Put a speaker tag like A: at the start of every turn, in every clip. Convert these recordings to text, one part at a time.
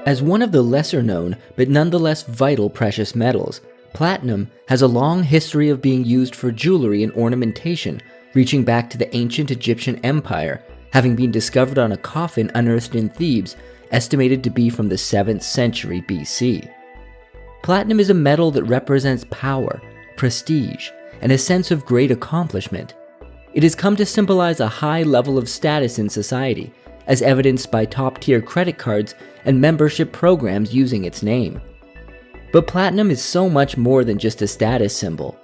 A: As one of the lesser known but nonetheless vital precious metals, platinum has a long history of being used for jewelry and ornamentation, reaching back to the ancient Egyptian Empire, having been discovered on a coffin unearthed in Thebes, estimated to be from the 7th century BC. Platinum is a metal that represents power, prestige, and a sense of great accomplishment. It has come to symbolize a high level of status in society, as evidenced by top-tier credit cards and membership programs using its name. But platinum is so much more than just a status symbol.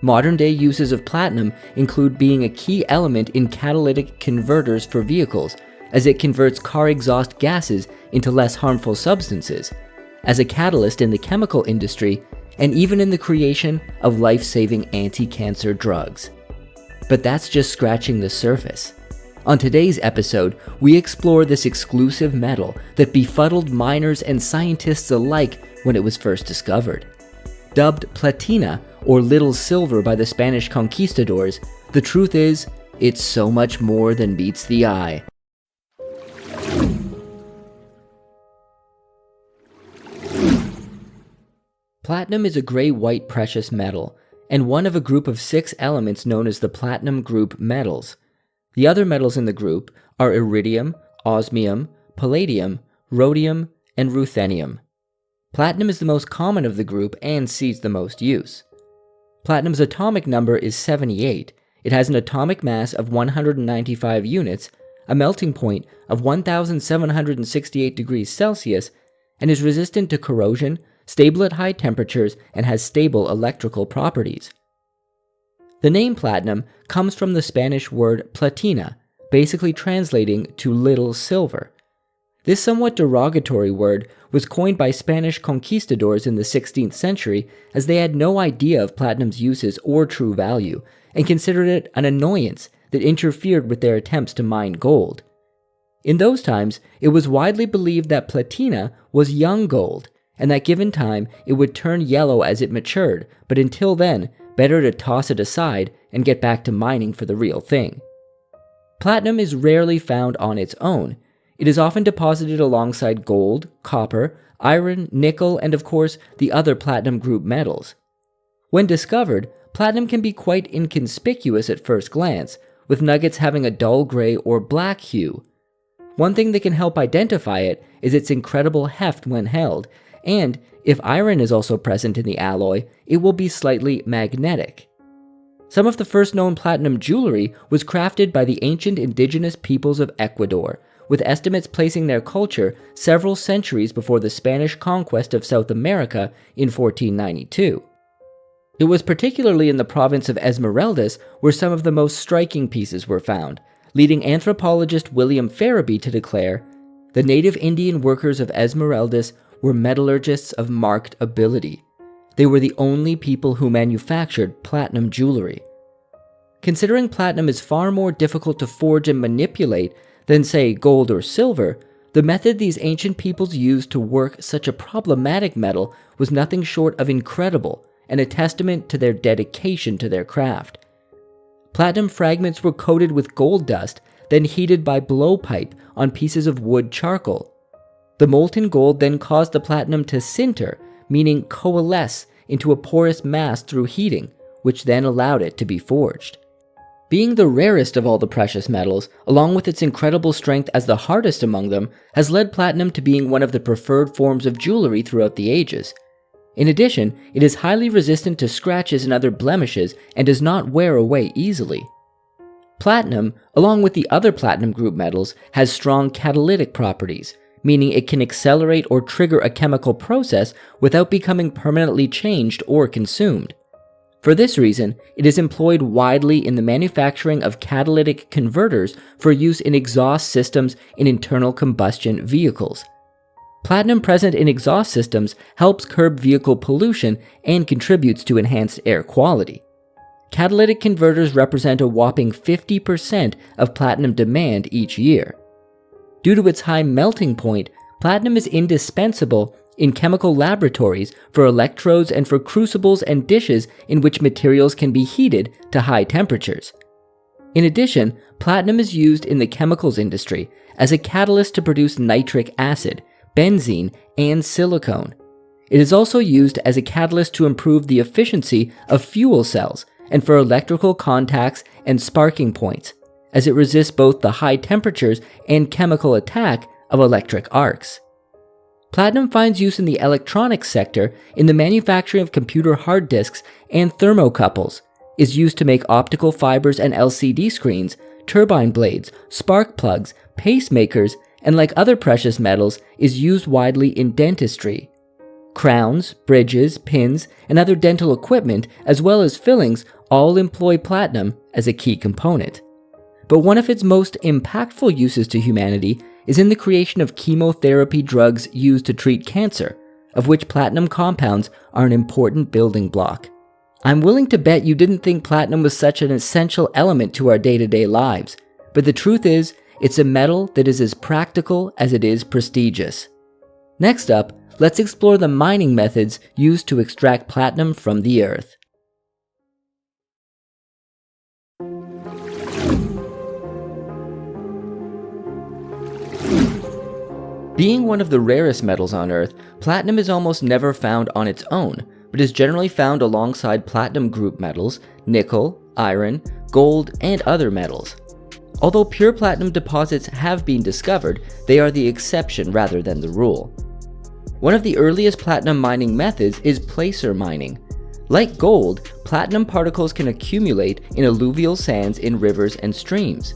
A: Modern-day uses of platinum include being a key element in catalytic converters for vehicles, as it converts car exhaust gases into less harmful substances, as a catalyst in the chemical industry, and even in the creation of life-saving anti-cancer drugs. But that's just scratching the surface. On today's episode, we explore this exclusive metal that befuddled miners and scientists alike when it was first discovered. Dubbed platina, or little silver by the Spanish conquistadors, the truth is, it's so much more than meets the eye. Platinum is a gray-white precious metal, and one of a group of 6 elements known as the platinum group metals. The other metals in the group are iridium, osmium, palladium, rhodium, and ruthenium. Platinum is the most common of the group and sees the most use. Platinum's atomic number is 78. It has an atomic mass of 195 units, a melting point of 1,768 degrees Celsius, and is resistant to corrosion, stable at high temperatures, and has stable electrical properties. The name platinum comes from the Spanish word platina, basically translating to little silver. This somewhat derogatory word was coined by Spanish conquistadors in the 16th century, as they had no idea of platinum's uses or true value, and considered it an annoyance that interfered with their attempts to mine gold. In those times, it was widely believed that platina was young gold, and that given time it would turn yellow as it matured, but until then, better to toss it aside and get back to mining for the real thing. Platinum is rarely found on its own. It is often deposited alongside gold, copper, iron, nickel, and of course, the other platinum group metals. When discovered, platinum can be quite inconspicuous at first glance, with nuggets having a dull gray or black hue. One thing that can help identify it is its incredible heft when held, and if iron is also present in the alloy, it will be slightly magnetic. Some of the first known platinum jewelry was crafted by the ancient indigenous peoples of Ecuador, with estimates placing their culture several centuries before the Spanish conquest of South America in 1492. It was particularly in the province of Esmeraldas where some of the most striking pieces were found, leading anthropologist William Farabee to declare, "The native Indian workers of Esmeraldas were metallurgists of marked ability. They were the only people who manufactured platinum jewelry." Considering platinum is far more difficult to forge and manipulate than, say, gold or silver, the method these ancient peoples used to work such a problematic metal was nothing short of incredible and a testament to their dedication to their craft. Platinum fragments were coated with gold dust, then heated by blowpipe on pieces of wood charcoal. The molten gold then caused the platinum to sinter, meaning coalesce into a porous mass through heating, which then allowed it to be forged. Being the rarest of all the precious metals, along with its incredible strength as the hardest among them, has led platinum to being one of the preferred forms of jewelry throughout the ages. In addition, it is highly resistant to scratches and other blemishes and does not wear away easily. Platinum, along with the other platinum group metals, has strong catalytic properties, meaning it can accelerate or trigger a chemical process without becoming permanently changed or consumed. For this reason, it is employed widely in the manufacturing of catalytic converters for use in exhaust systems in internal combustion vehicles. Platinum present in exhaust systems helps curb vehicle pollution and contributes to enhanced air quality. Catalytic converters represent a whopping 50% of platinum demand each year. Due to its high melting point, platinum is indispensable in chemical laboratories for electrodes and for crucibles and dishes in which materials can be heated to high temperatures. In addition, platinum is used in the chemicals industry as a catalyst to produce nitric acid, benzene, and silicone. It is also used as a catalyst to improve the efficiency of fuel cells and for electrical contacts and sparking points, as it resists both the high temperatures and chemical attack of electric arcs. Platinum finds use in the electronics sector in the manufacturing of computer hard disks and thermocouples, is used to make optical fibers and LCD screens, turbine blades, spark plugs, pacemakers, and like other precious metals, is used widely in dentistry. Crowns, bridges, pins, and other dental equipment, as well as fillings, all employ platinum as a key component. But one of its most impactful uses to humanity is in the creation of chemotherapy drugs used to treat cancer, of which platinum compounds are an important building block. I'm willing to bet you didn't think platinum was such an essential element to our day-to-day lives, but the truth is, it's a metal that is as practical as it is prestigious. Next up, let's explore the mining methods used to extract platinum from the earth. Being one of the rarest metals on Earth, platinum is almost never found on its own, but is generally found alongside platinum group metals, nickel, iron, gold, and other metals. Although pure platinum deposits have been discovered, they are the exception rather than the rule. One of the earliest platinum mining methods is placer mining. Like gold, platinum particles can accumulate in alluvial sands in rivers and streams.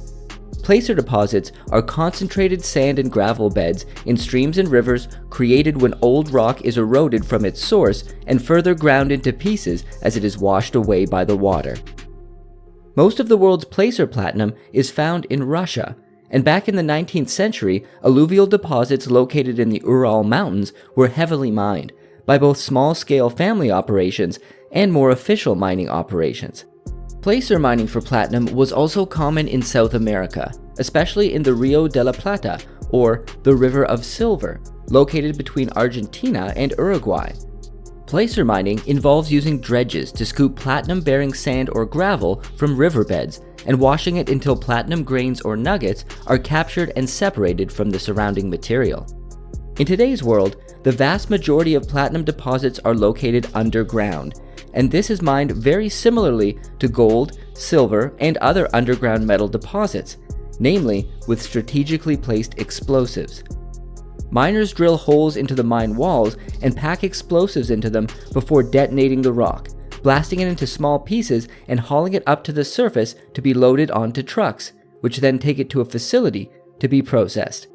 A: Placer deposits are concentrated sand and gravel beds in streams and rivers created when old rock is eroded from its source and further ground into pieces as it is washed away by the water. Most of the world's placer platinum is found in Russia, and back in the 19th century, alluvial deposits located in the Ural Mountains were heavily mined by both small-scale family operations and more official mining operations. Placer mining for platinum was also common in South America, especially in the Rio de la Plata, or the River of Silver, located between Argentina and Uruguay. Placer mining involves using dredges to scoop platinum-bearing sand or gravel from riverbeds and washing it until platinum grains or nuggets are captured and separated from the surrounding material. In today's world, the vast majority of platinum deposits are located underground, and this is mined very similarly to gold, silver, and other underground metal deposits, namely with strategically placed explosives. Miners drill holes into the mine walls and pack explosives into them before detonating the rock, blasting it into small pieces and hauling it up to the surface to be loaded onto trucks, which then take it to a facility to be processed.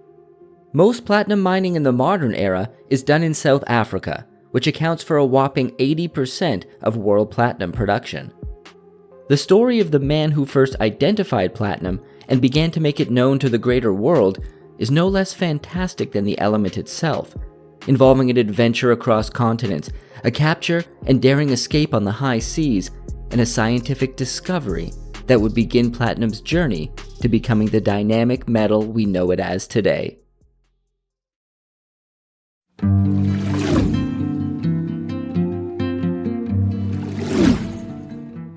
A: Most platinum mining in the modern era is done in South Africa, which accounts for a whopping 80% of world platinum production. The story of the man who first identified platinum and began to make it known to the greater world is no less fantastic than the element itself, involving an adventure across continents, a capture and daring escape on the high seas, and a scientific discovery that would begin platinum's journey to becoming the dynamic metal we know it as today.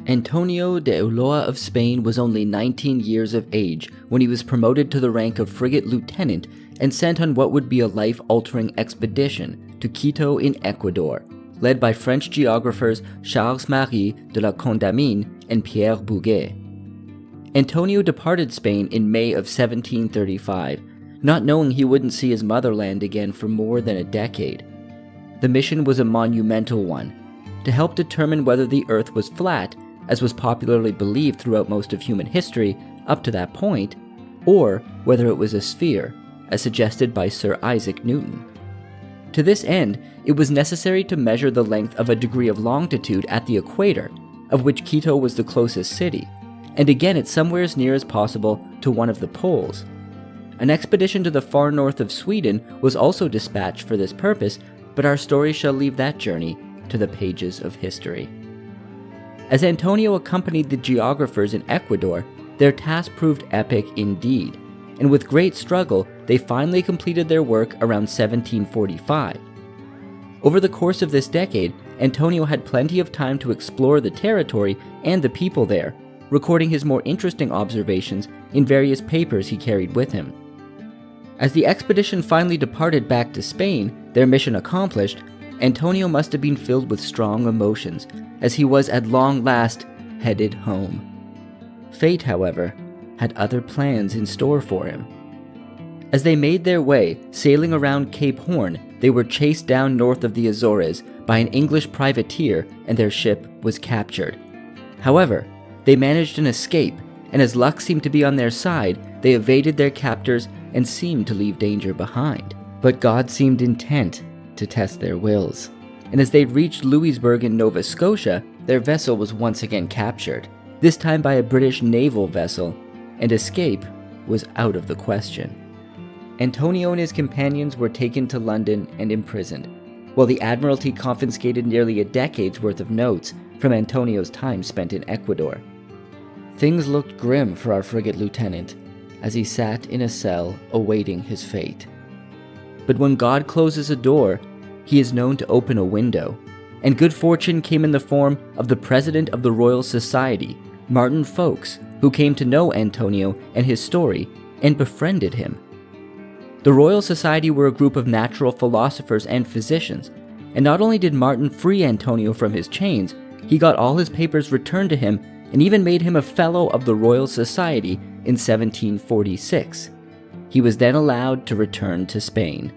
A: Antonio de Ulloa of Spain was only 19 years of age when he was promoted to the rank of frigate lieutenant and sent on what would be a life-altering expedition to Quito in Ecuador, led by French geographers Charles-Marie de la Condamine and Pierre Bouguer. Antonio departed Spain in May of 1735, not knowing he wouldn't see his motherland again for more than a decade. The mission was a monumental one, to help determine whether the Earth was flat, as was popularly believed throughout most of human history up to that point, or whether it was a sphere, as suggested by Sir Isaac Newton. To this end, it was necessary to measure the length of a degree of longitude at the equator, of which Quito was the closest city, and again it's somewhere as near as possible to one of the poles. An expedition to the far north of Sweden was also dispatched for this purpose, but our story shall leave that journey to the pages of history. As Antonio accompanied the geographers in Ecuador, their task proved epic indeed, and with great struggle, they finally completed their work around 1745. Over the course of this decade, Antonio had plenty of time to explore the territory and the people there, recording his more interesting observations in various papers he carried with him. As the expedition finally departed back to Spain, their mission accomplished, Antonio must have been filled with strong emotions, as he was at long last headed home. Fate, however, had other plans in store for him. As they made their way, sailing around Cape Horn, they were chased down north of the Azores by an English privateer and their ship was captured. However, they managed an escape, and as luck seemed to be on their side, they evaded their captors and seemed to leave danger behind. But God seemed intent to test their wills, and as they reached Louisbourg in Nova Scotia, their vessel was once again captured, this time by a British naval vessel, and escape was out of the question. Antonio and his companions were taken to London and imprisoned, while the Admiralty confiscated nearly a decade's worth of notes from Antonio's time spent in Ecuador. Things looked grim for our frigate lieutenant as he sat in a cell awaiting his fate. But when God closes a door, he is known to open a window, and good fortune came in the form of the president of the Royal Society, Martin Folkes, who came to know Antonio and his story and befriended him. The Royal Society were a group of natural philosophers and physicians, and not only did Martin free Antonio from his chains, he got all his papers returned to him and even made him a Fellow of the Royal Society in 1746. He was then allowed to return to Spain.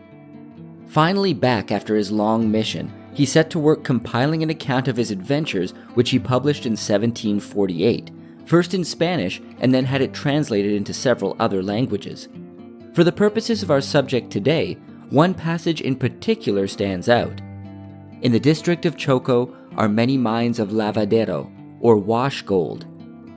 A: Finally back after his long mission, he set to work compiling an account of his adventures, which he published in 1748, first in Spanish and then had it translated into several other languages. For the purposes of our subject today, one passage in particular stands out. In the district of Choco are many mines of lavadero, or wash gold.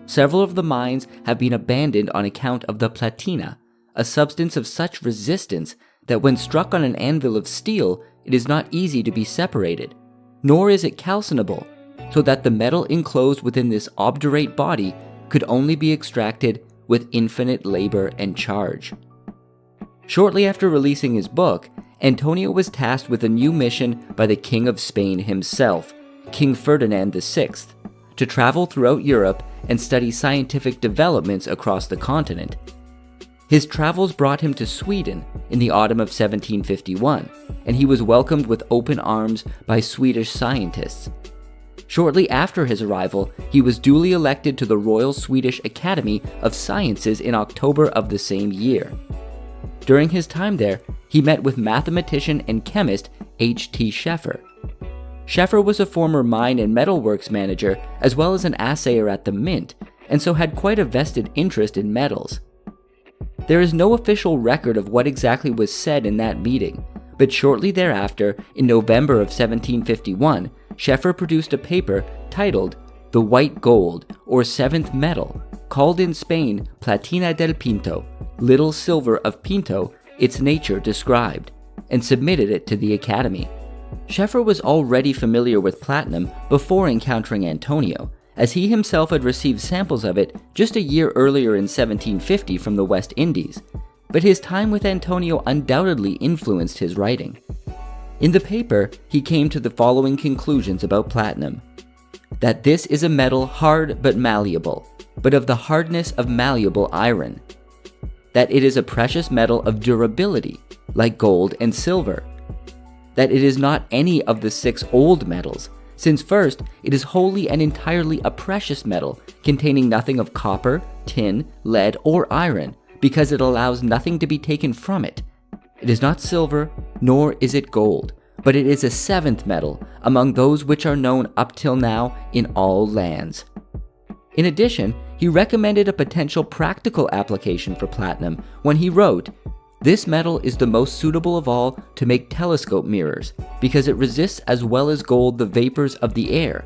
A: Several of the mines have been abandoned on account of the platina, a substance of such resistance that when struck on an anvil of steel, it is not easy to be separated, nor is it calcinable, so that the metal enclosed within this obdurate body could only be extracted with infinite labor and charge. Shortly after releasing his book, Antonio was tasked with a new mission by the King of Spain himself, King Ferdinand VI, to travel throughout Europe and study scientific developments across the continent. His travels brought him to Sweden in the autumn of 1751, and he was welcomed with open arms by Swedish scientists. Shortly after his arrival, he was duly elected to the Royal Swedish Academy of Sciences in October of the same year. During his time there, he met with mathematician and chemist H.T. Scheffer. Scheffer was a former mine and metalworks manager as well as an assayer at the Mint, and so had quite a vested interest in metals. There is no official record of what exactly was said in that meeting, but shortly thereafter, in November of 1751, Scheffer produced a paper titled The White Gold, or Seventh Metal, called in Spain Platina del Pinto, Little Silver of Pinto, its nature described, and submitted it to the Academy. Scheffer was already familiar with platinum before encountering Antonio, as he himself had received samples of it just a year earlier in 1750 from the West Indies, but his time with Antonio undoubtedly influenced his writing. In the paper, he came to the following conclusions about platinum: that this is a metal hard but malleable, but of the hardness of malleable iron; that it is a precious metal of durability, like gold and silver; that it is not any of the 6 old metals, since first, it is wholly and entirely a precious metal, containing nothing of copper, tin, lead, or iron, because it allows nothing to be taken from it. It is not silver, nor is it gold, but it is a 7th metal among those which are known up till now in all lands. In addition, he recommended a potential practical application for platinum when he wrote, "This metal is the most suitable of all to make telescope mirrors, because it resists as well as gold the vapors of the air.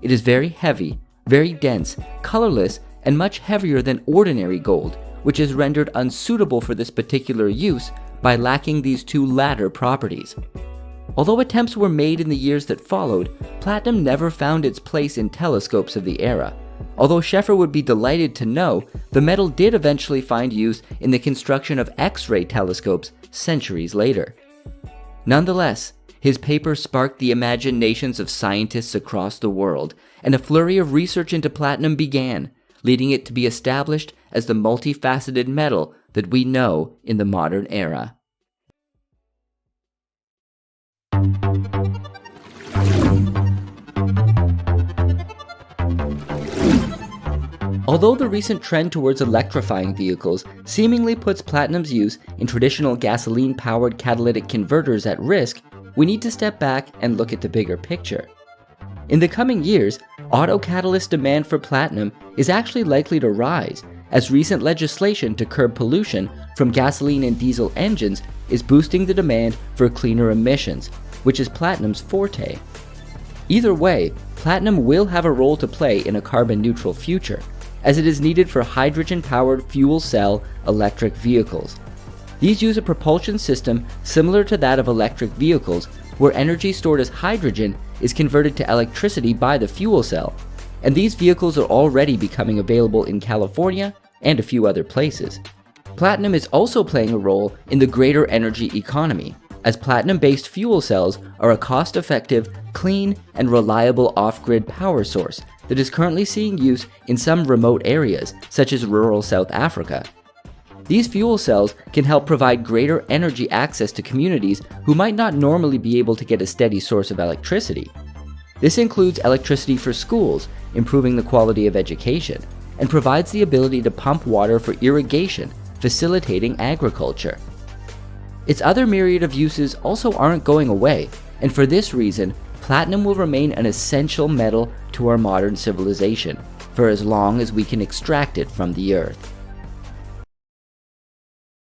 A: It is very heavy, very dense, colorless, and much heavier than ordinary gold, which is rendered unsuitable for this particular use by lacking these 2 latter properties." Although attempts were made in the years that followed, platinum never found its place in telescopes of the era. Although Scheffer would be delighted to know, the metal did eventually find use in the construction of X-ray telescopes centuries later. Nonetheless, his paper sparked the imaginations of scientists across the world, and a flurry of research into platinum began, leading it to be established as the multifaceted metal that we know in the modern era. Although the recent trend towards electrifying vehicles seemingly puts platinum's use in traditional gasoline-powered catalytic converters at risk, we need to step back and look at the bigger picture. In the coming years, auto catalyst demand for platinum is actually likely to rise, as recent legislation to curb pollution from gasoline and diesel engines is boosting the demand for cleaner emissions, which is platinum's forte. Either way, platinum will have a role to play in a carbon-neutral future, as it is needed for hydrogen-powered fuel cell electric vehicles. These use a propulsion system similar to that of electric vehicles, where energy stored as hydrogen is converted to electricity by the fuel cell, and these vehicles are already becoming available in California and a few other places. Platinum is also playing a role in the greater energy economy, as platinum-based fuel cells are a cost-effective, clean, and reliable off-grid power source that is currently seeing use in some remote areas, such as rural South Africa. These fuel cells can help provide greater energy access to communities who might not normally be able to get a steady source of electricity. This includes electricity for schools, improving the quality of education, and provides the ability to pump water for irrigation, facilitating agriculture. Its other myriad of uses also aren't going away, and for this reason, platinum will remain an essential metal to our modern civilization for as long as we can extract it from the earth.